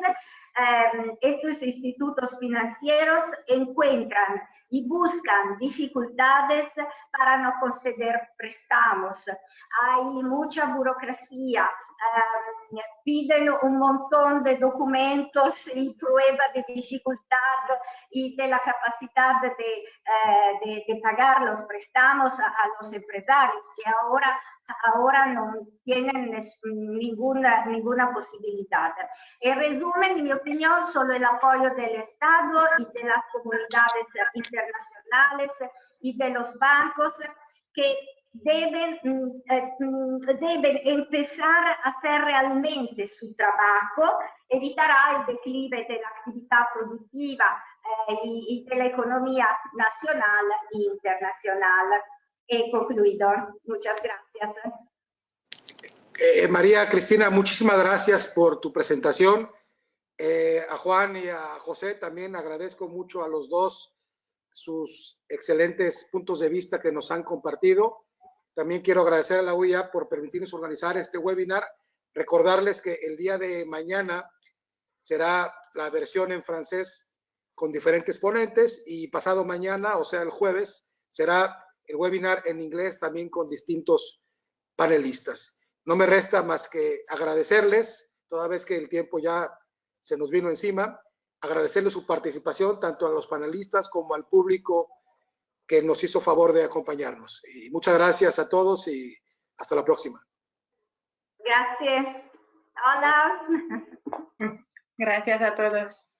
estos institutos financieros encuentran y buscan dificultades para no conceder préstamos. Hay mucha burocracia, piden un montón de documentos y pruebas de dificultad y de la capacidad de pagar los préstamos a los empresarios, que ahora no tienen ninguna posibilidad. En resumen, en mi opinión, solo el apoyo del Estado y de las comunidades internacionales y de los bancos, que deben empezar a hacer realmente su trabajo, evitará el declive de la actividad productiva y de la economía nacional e internacional. He concluido. Muchas gracias. María Cristina, muchísimas gracias por tu presentación. A Juan y a José también agradezco mucho a los dos sus excelentes puntos de vista que nos han compartido. También quiero agradecer a la UIA por permitirnos organizar este webinar. Recordarles que el día de mañana será la versión en francés con diferentes ponentes, y pasado mañana, o sea el jueves, será el webinar en inglés también con distintos panelistas. No me resta más que agradecerles, toda vez que el tiempo ya se nos vino encima, agradecerles su participación tanto a los panelistas como al público que nos hizo favor de acompañarnos. Y muchas gracias a todos y hasta la próxima. Gracias. Hola. Gracias a todos.